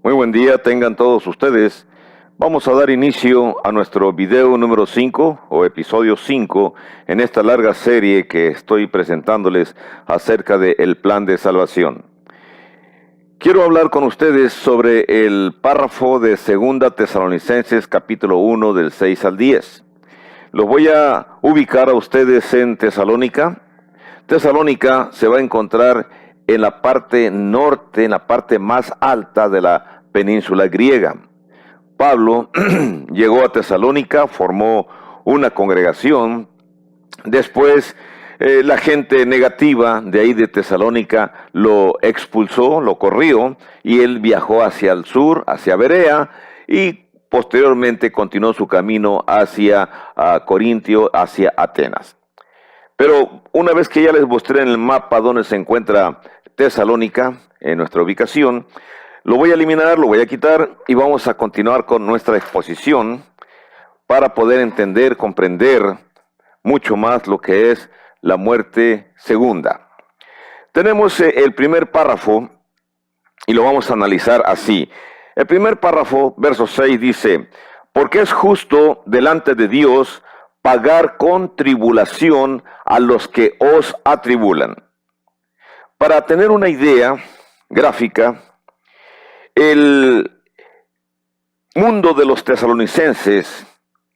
Muy buen día tengan todos ustedes. Vamos a dar inicio a nuestro video número 5 o episodio 5 en esta larga serie que estoy presentándoles acerca del plan de salvación. Quiero hablar con ustedes sobre el párrafo de 2 Tesalonicenses capítulo 1 del 6 al 10. Los voy a ubicar a ustedes en Tesalónica. Tesalónica se va a encontrar en la parte norte, en la parte más alta de la península griega. Pablo llegó a Tesalónica, formó una congregación. Después la gente negativa de ahí de Tesalónica lo expulsó, lo corrió, y él viajó hacia el sur, hacia Berea, y posteriormente continuó su camino hacia Corintio, hacia Atenas. Pero una vez que ya les mostré en el mapa dónde se encuentra Tesalónica, en nuestra ubicación, lo voy a eliminar, lo voy a quitar y vamos a continuar con nuestra exposición para poder entender, comprender mucho más lo que es la muerte segunda. Tenemos el primer párrafo y lo vamos a analizar así. El primer párrafo, verso 6, dice: porque es justo delante de Dios pagar con tribulación a los que os atribulan. Para tener una idea gráfica, el mundo de los tesalonicenses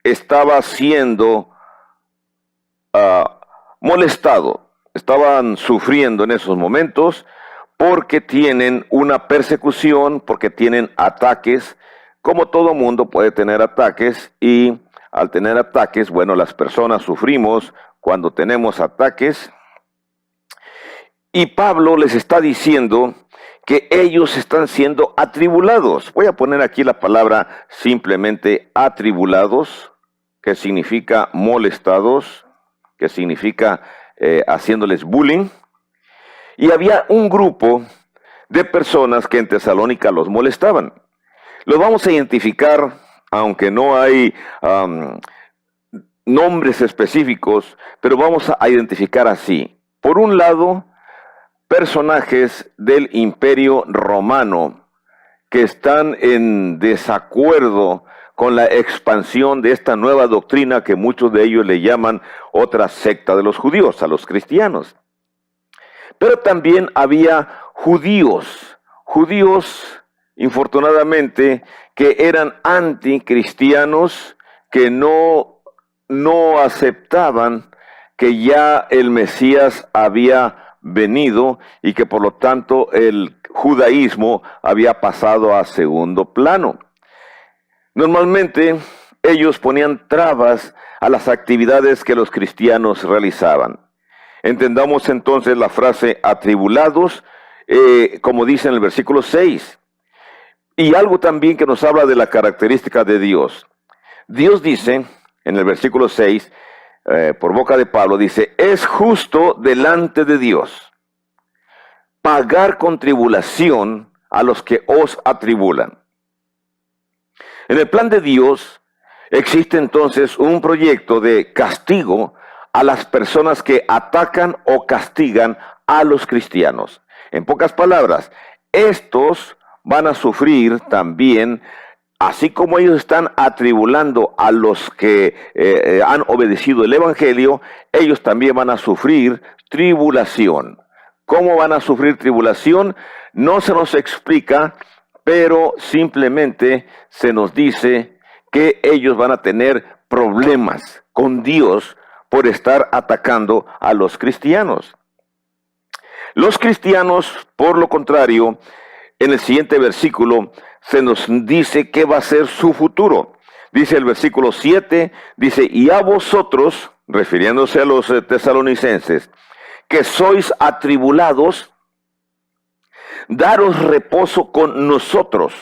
estaba siendo molestado, estaban sufriendo en esos momentos porque tienen una persecución, porque tienen ataques. Como todo mundo puede tener ataques, y al tener ataques, bueno, las personas sufrimos cuando tenemos ataques. Y Pablo les está diciendo que ellos están siendo atribulados. Voy a poner aquí la palabra simplemente atribulados, que significa molestados, que significa haciéndoles bullying. Y había un grupo de personas que en Tesalónica los molestaban. Los vamos a identificar, aunque no hay nombres específicos, pero vamos a identificar así. Por un lado, personajes del Imperio Romano que están en desacuerdo con la expansión de esta nueva doctrina que muchos de ellos le llaman otra secta de los judíos, a los cristianos. Pero también había judíos infortunadamente, que eran anticristianos, que no aceptaban que ya el Mesías había venido y que por lo tanto el judaísmo había pasado a segundo plano. Normalmente ellos ponían trabas a las actividades que los cristianos realizaban. Entendamos entonces la frase atribulados, como dice en el versículo 6. Y algo también que nos habla de la característica de Dios. Dios dice en el versículo 6, por boca de Pablo, dice: es justo delante de Dios pagar con tribulación a los que os atribulan. En el plan de Dios existe entonces un proyecto de castigo a las personas que atacan o castigan a los cristianos. En pocas palabras, estos van a sufrir también, así como ellos están atribulando a los que han obedecido el Evangelio, ellos también van a sufrir tribulación. ¿Cómo van a sufrir tribulación? No se nos explica, pero simplemente se nos dice que ellos van a tener problemas con Dios por estar atacando a los cristianos. Los cristianos, por lo contrario, en el siguiente versículo se nos dice qué va a ser su futuro. Dice el versículo 7, dice: y a vosotros, refiriéndose a los tesalonicenses, que sois atribulados, daros reposo con nosotros,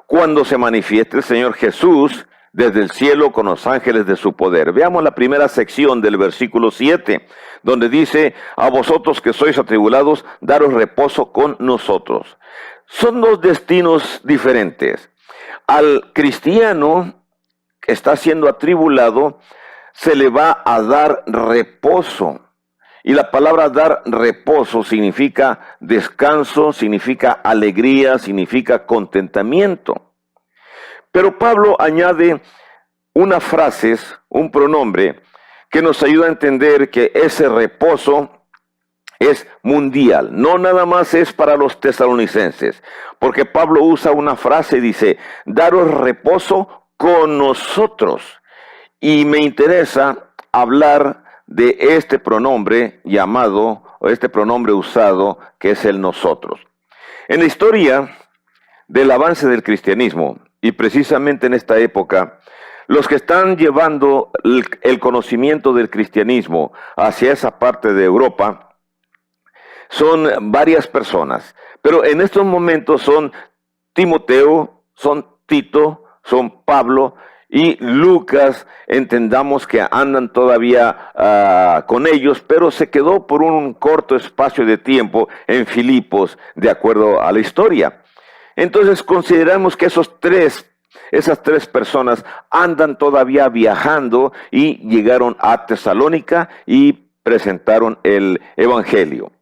cuando se manifieste el Señor Jesús desde el cielo con los ángeles de su poder. Veamos la primera sección del versículo 7, donde dice: a vosotros que sois atribulados, daros reposo con nosotros. Son dos destinos diferentes. Al cristiano que está siendo atribulado, se le va a dar reposo. Y la palabra dar reposo significa descanso, significa alegría, significa contentamiento. Pero Pablo añade unas frases, un pronombre, que nos ayuda a entender que ese reposo es mundial, no nada más es para los tesalonicenses, porque Pablo usa una frase y dice, daros reposo con nosotros. Y me interesa hablar de este pronombre llamado, o este pronombre usado, que es el nosotros. En la historia del avance del cristianismo, y precisamente en esta época, los que están llevando el conocimiento del cristianismo hacia esa parte de Europa, son varias personas, pero en estos momentos son Timoteo, son Tito, son Pablo y Lucas. Entendamos que andan todavía con ellos, pero se quedó por un corto espacio de tiempo en Filipos, de acuerdo a la historia. Entonces consideramos que esas tres personas andan todavía viajando y llegaron a Tesalónica y presentaron el Evangelio.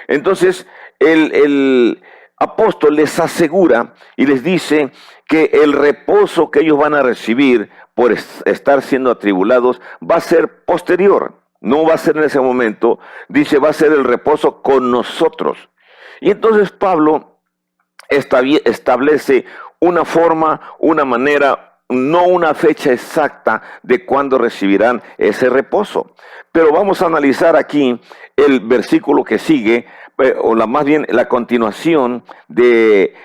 Entonces, el apóstol les asegura y les dice que el reposo que ellos van a recibir por estar siendo atribulados va a ser posterior, no va a ser en ese momento. Dice, va a ser el reposo con nosotros. Y entonces Pablo establece una forma, una manera, no una fecha exacta de cuándo recibirán ese reposo. Pero vamos a analizar aquí el versículo que sigue, más bien la continuación de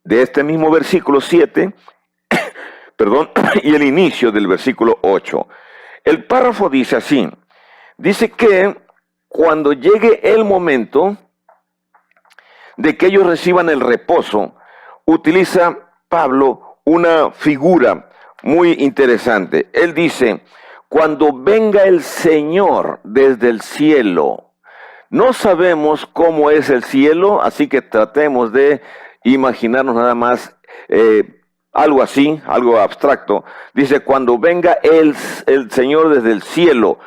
este mismo versículo 7, perdón, y el inicio del versículo 8. El párrafo dice así, dice que cuando llegue el momento de que ellos reciban el reposo, utiliza Pablo una figura muy interesante. Él dice, cuando venga el Señor desde el cielo. No sabemos cómo es el cielo, así que tratemos de imaginarnos nada más algo así, algo abstracto. Dice, cuando venga el Señor desde el cielo.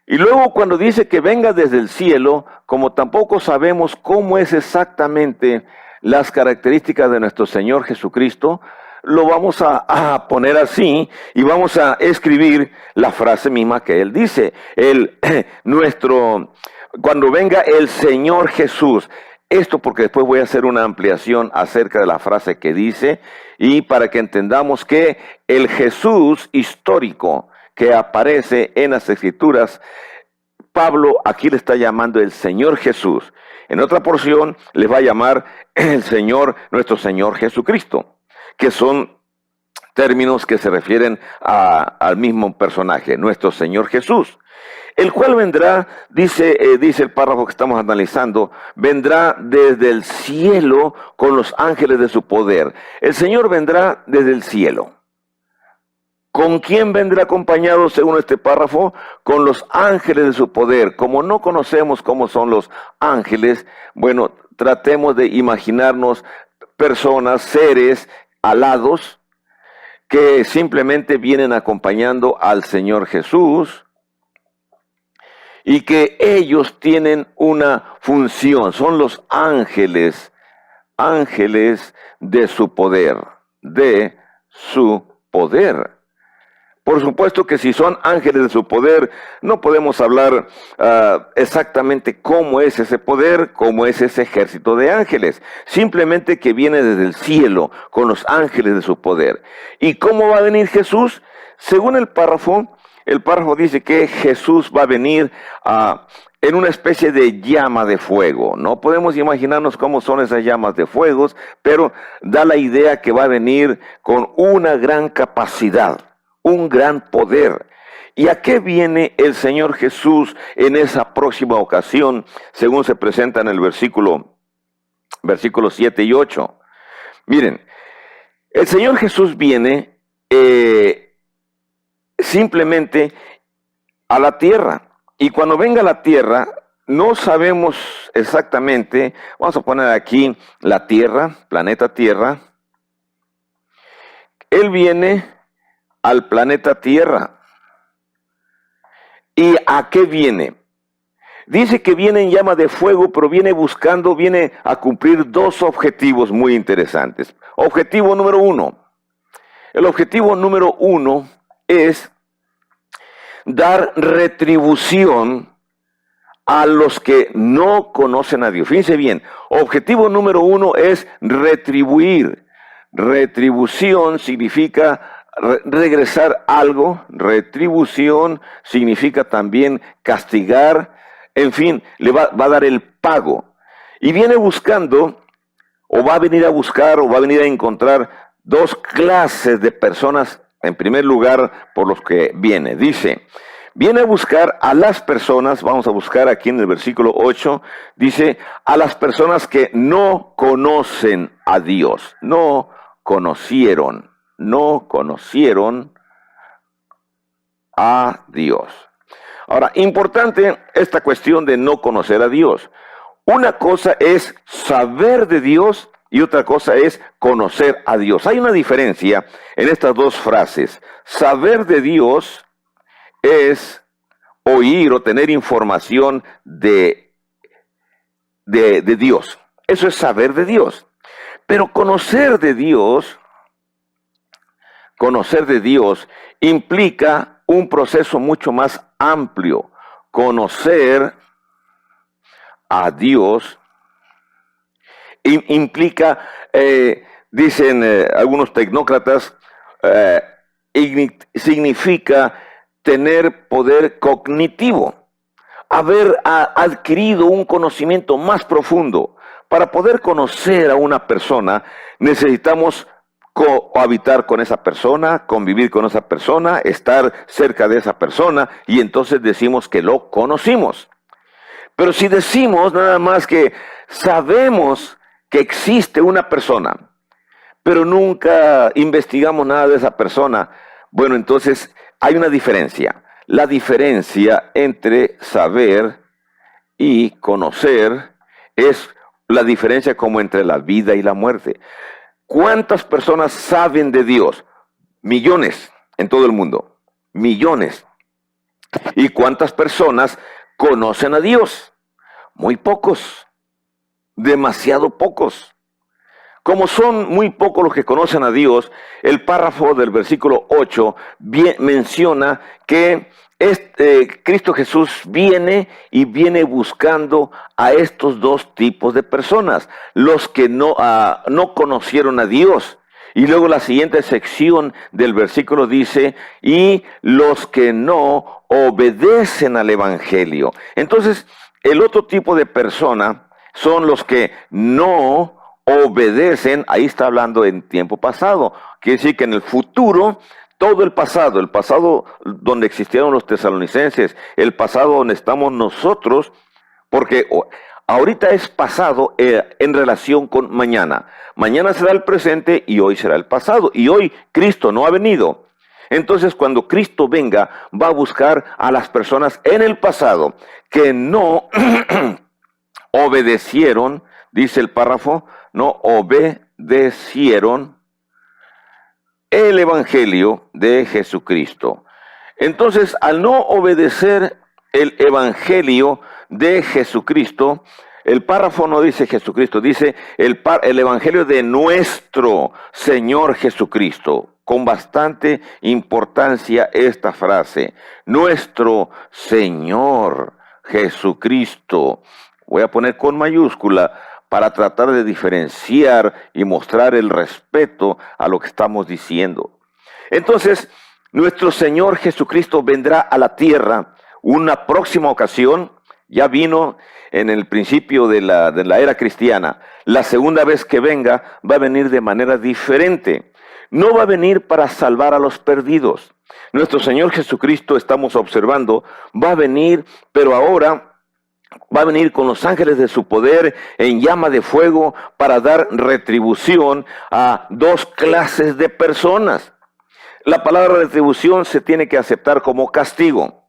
Y luego cuando dice que venga desde el cielo, como tampoco sabemos cómo es exactamente las características de nuestro Señor Jesucristo, lo vamos a poner así y vamos a escribir la frase misma que Él dice. Cuando venga el Señor Jesús. Esto porque después voy a hacer una ampliación acerca de la frase que dice y para que entendamos que el Jesús histórico que aparece en las Escrituras, Pablo aquí le está llamando el Señor Jesús. En otra porción le va a llamar el Señor, nuestro Señor Jesucristo, que son términos que se refieren al mismo personaje, nuestro Señor Jesús. El cual vendrá, dice el párrafo que estamos analizando, vendrá desde el cielo con los ángeles de su poder. El Señor vendrá desde el cielo. ¿Con quién vendrá acompañado según este párrafo? Con los ángeles de su poder. Como no conocemos cómo son los ángeles, bueno, tratemos de imaginarnos personas, seres alados, que simplemente vienen acompañando al Señor Jesús, y que ellos tienen una función, son los ángeles, ángeles de su poder, de su poder. Por supuesto que si son ángeles de su poder, no podemos hablar exactamente cómo es ese poder, cómo es ese ejército de ángeles. Simplemente que viene desde el cielo con los ángeles de su poder. ¿Y cómo va a venir Jesús? Según el párrafo dice que Jesús va a venir en una especie de llama de fuego. No podemos imaginarnos cómo son esas llamas de fuego, pero da la idea que va a venir con una gran capacidad, un gran poder. ¿Y a qué viene el Señor Jesús en esa próxima ocasión, según se presenta en el versículos 7 y 8? Miren, el Señor Jesús viene simplemente a la tierra. Y cuando venga a la tierra, no sabemos exactamente, vamos a poner aquí la tierra, planeta Tierra. Él viene al planeta Tierra. ¿Y a qué viene? Dice que viene en llama de fuego, pero viene a cumplir dos objetivos muy interesantes. Objetivo número uno. El objetivo número uno es dar retribución a los que no conocen a Dios. Fíjense bien, objetivo número uno es retribuir. Retribución significa regresar algo, retribución significa también castigar, en fin, le va a dar el pago. Y viene buscando, o va a venir a buscar, o va a venir a encontrar dos clases de personas, en primer lugar, por los que viene. Dice, viene a buscar a las personas, vamos a buscar aquí en el versículo 8, dice, a las personas que no conocen a Dios, no conocieron a Dios. Ahora, importante esta cuestión de no conocer a Dios. Una cosa es saber de Dios y otra cosa es conocer a Dios. Hay una diferencia en estas dos frases. Saber de Dios es oír o tener información de Dios. Eso es saber de Dios. Pero conocer de Dios implica un proceso mucho más amplio. Conocer a Dios implica, dicen algunos tecnócratas, significa tener poder cognitivo, haber adquirido un conocimiento más profundo. Para poder conocer a una persona, necesitamos cohabitar con esa persona, convivir con esa persona, estar cerca de esa persona, y entonces decimos que lo conocimos. Pero si decimos nada más que sabemos que existe una persona, pero nunca investigamos nada de esa persona, bueno, entonces hay una diferencia. La diferencia entre saber y conocer es la diferencia como entre la vida y la muerte. ¿Cuántas personas saben de Dios? Millones en todo el mundo. Millones. ¿Y cuántas personas conocen a Dios? Muy pocos. Demasiado pocos. Como son muy pocos los que conocen a Dios, el párrafo del versículo 8 menciona que Cristo Jesús viene buscando a estos dos tipos de personas, los que no conocieron a Dios. Y luego la siguiente sección del versículo dice, y los que no obedecen al Evangelio. Entonces, el otro tipo de persona son los que no obedecen. Ahí está hablando en tiempo pasado. Quiere decir que en el futuro, todo el pasado donde existieron los tesalonicenses, el pasado donde estamos nosotros, porque ahorita es pasado en relación con mañana. Mañana será el presente y hoy será el pasado. Y hoy Cristo no ha venido. Entonces, cuando Cristo venga, va a buscar a las personas en el pasado que no obedecieron, dice el párrafo, no obedecieron el Evangelio de Jesucristo. Entonces, al no obedecer el Evangelio de Jesucristo, el párrafo no dice Jesucristo, dice el Evangelio de nuestro Señor Jesucristo. Con bastante importancia esta frase, nuestro Señor Jesucristo. Voy a poner con mayúscula para tratar de diferenciar y mostrar el respeto a lo que estamos diciendo. Entonces, nuestro Señor Jesucristo vendrá a la tierra una próxima ocasión. Ya vino en el principio de la era cristiana. La segunda vez que venga va a venir de manera diferente. No va a venir para salvar a los perdidos. Nuestro Señor Jesucristo, estamos observando, va a venir, pero ahora va a venir con los ángeles de su poder en llama de fuego para dar retribución a dos clases de personas. La palabra retribución se tiene que aceptar como castigo.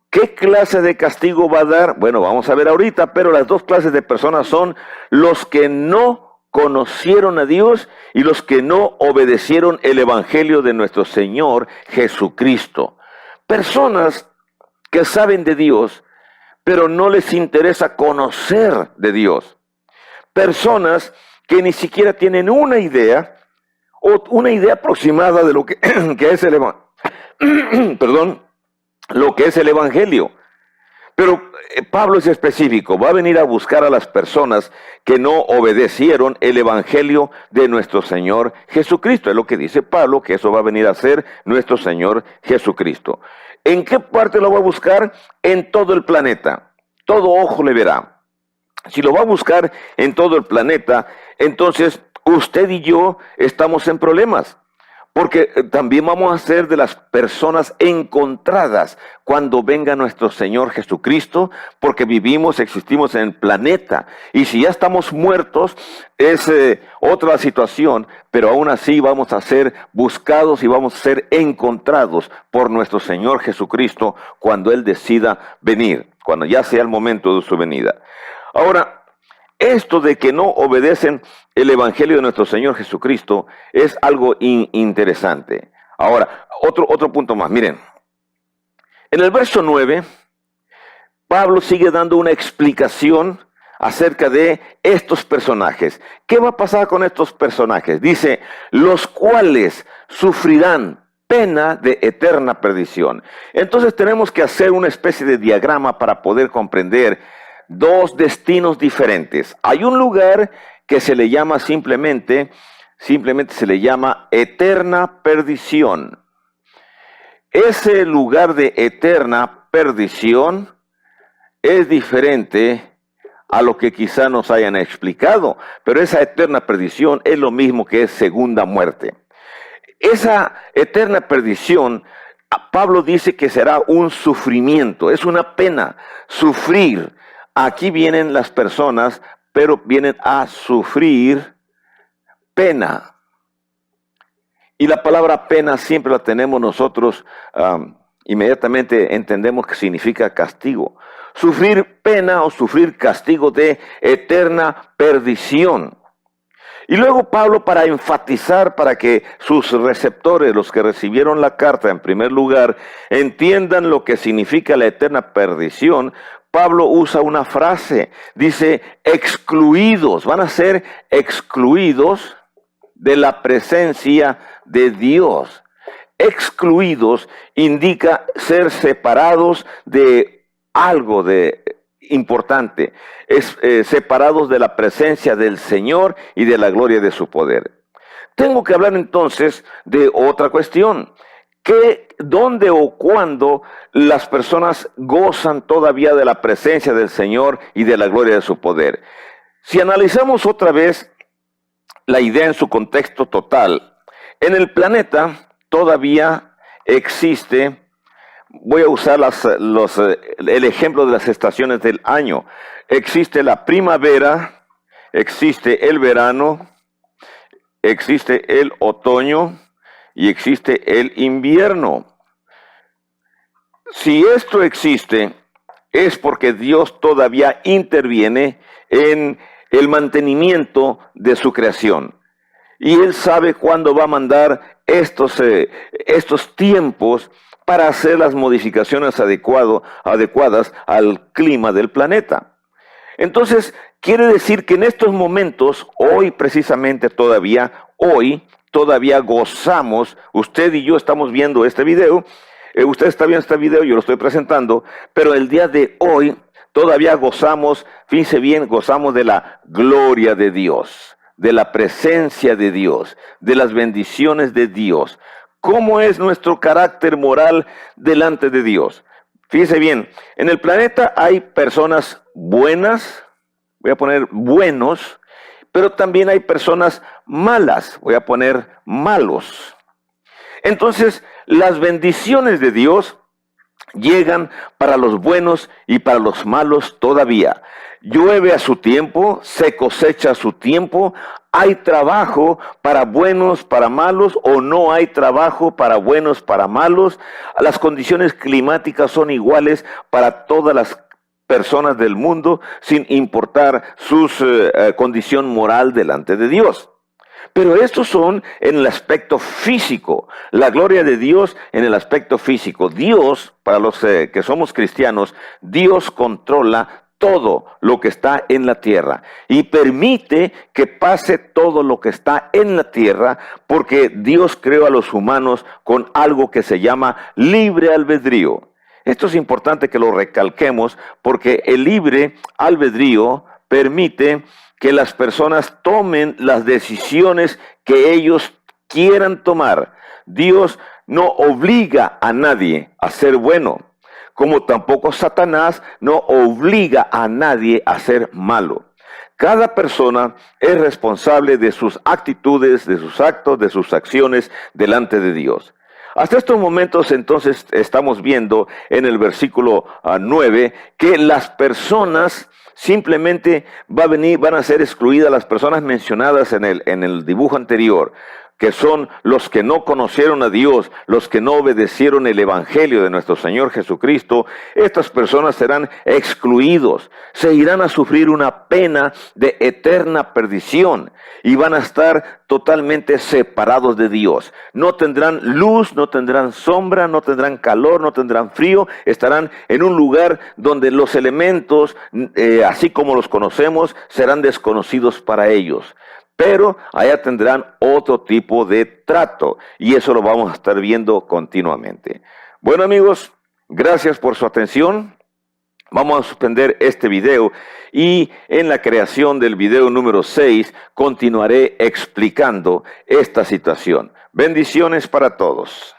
¿Qué clase de castigo va a dar? Bueno, vamos a ver ahorita, pero las dos clases de personas son los que no conocieron a Dios y los que no obedecieron el Evangelio de nuestro Señor Jesucristo. Personas que saben de Dios, pero no les interesa conocer de Dios. Personas que ni siquiera tienen una idea o una idea aproximada de lo que, que es perdón, lo que es el Evangelio. Pero Pablo es específico, va a venir a buscar a las personas que no obedecieron el Evangelio de nuestro Señor Jesucristo. Es lo que dice Pablo, que eso va a venir a hacer nuestro Señor Jesucristo. ¿En qué parte lo va a buscar? En todo el planeta. Todo ojo le verá. Si lo va a buscar en todo el planeta, entonces usted y yo estamos en problemas. Porque también vamos a ser de las personas encontradas cuando venga nuestro Señor Jesucristo, porque vivimos, existimos en el planeta. Y si ya estamos muertos, es otra situación, pero aún así vamos a ser buscados y vamos a ser encontrados por nuestro Señor Jesucristo cuando Él decida venir, cuando ya sea el momento de su venida. Ahora, esto de que no obedecen el Evangelio de nuestro Señor Jesucristo es algo interesante. Ahora, otro punto más. Miren, en el verso 9, Pablo sigue dando una explicación acerca de estos personajes. ¿Qué va a pasar con estos personajes? Dice, los cuales sufrirán pena de eterna perdición. Entonces tenemos que hacer una especie de diagrama para poder comprender dos destinos diferentes. Hay un lugar que se le llama simplemente se le llama eterna perdición. Ese lugar de eterna perdición es diferente a lo que quizá nos hayan explicado, pero esa eterna perdición es lo mismo que es segunda muerte. Esa eterna perdición, Pablo dice que será un sufrimiento, es una pena, sufrir. Aquí vienen las personas, pero vienen a sufrir pena. Y la palabra pena siempre la tenemos nosotros, inmediatamente entendemos que significa castigo. Sufrir pena o sufrir castigo de eterna perdición. Y luego Pablo, para enfatizar, para que sus receptores, los que recibieron la carta en primer lugar, entiendan lo que significa la eterna perdición, Pablo usa una frase, dice, excluidos, van a ser excluidos de la presencia de Dios. Excluidos indica ser separados de algo de importante, separados de la presencia del Señor y de la gloria de su poder. Tengo que hablar entonces de otra cuestión. ¿Dónde o cuándo las personas gozan todavía de la presencia del Señor y de la gloria de su poder? Si analizamos otra vez la idea en su contexto total, en el planeta todavía existe, voy a usar el ejemplo de las estaciones del año. Existe la primavera, existe el verano, existe el otoño y existe el invierno. Si esto existe, es porque Dios todavía interviene en el mantenimiento de su creación. Y Él sabe cuándo va a mandar estos tiempos para hacer las modificaciones adecuadas al clima del planeta. Entonces, quiere decir que en estos momentos, hoy precisamente hoy todavía gozamos, usted y yo estamos viendo este video, usted está viendo este video, yo lo estoy presentando, pero el día de hoy todavía gozamos, fíjense bien, gozamos de la gloria de Dios, de la presencia de Dios, de las bendiciones de Dios. ¿Cómo es nuestro carácter moral delante de Dios? Fíjense bien, en el planeta hay personas buenas, voy a poner buenos, pero también hay personas malas, voy a poner malos. Entonces, las bendiciones de Dios llegan para los buenos y para los malos todavía. Llueve a su tiempo, se cosecha a su tiempo, hay trabajo para buenos, para malos, o no hay trabajo para buenos, para malos. Las condiciones climáticas son iguales para todas las personas del mundo, sin importar su condición moral delante de Dios. Pero estos son en el aspecto físico, la gloria de Dios en el aspecto físico. Dios, para los que somos cristianos, Dios controla todo lo que está en la tierra y permite que pase todo lo que está en la tierra, porque Dios creó a los humanos con algo que se llama libre albedrío. Esto es importante que lo recalquemos, porque el libre albedrío permite que las personas tomen las decisiones que ellos quieran tomar. Dios no obliga a nadie a ser bueno, como tampoco Satanás no obliga a nadie a ser malo. Cada persona es responsable de sus actitudes, de sus actos, de sus acciones delante de Dios. Hasta estos momentos, entonces, estamos viendo en el versículo 9 que las personas simplemente van a ser excluidas las personas mencionadas en el dibujo anterior, que son los que no conocieron a Dios, los que no obedecieron el Evangelio de nuestro Señor Jesucristo. Estas personas serán excluidos, se irán a sufrir una pena de eterna perdición y van a estar totalmente separados de Dios. No tendrán luz, no tendrán sombra, no tendrán calor, no tendrán frío. Estarán en un lugar donde los elementos, así como los conocemos, serán desconocidos para ellos. Pero allá tendrán otro tipo de trato, y eso lo vamos a estar viendo continuamente. Bueno, amigos, gracias por su atención. Vamos a suspender este video y en la creación del video número 6 continuaré explicando esta situación. Bendiciones para todos.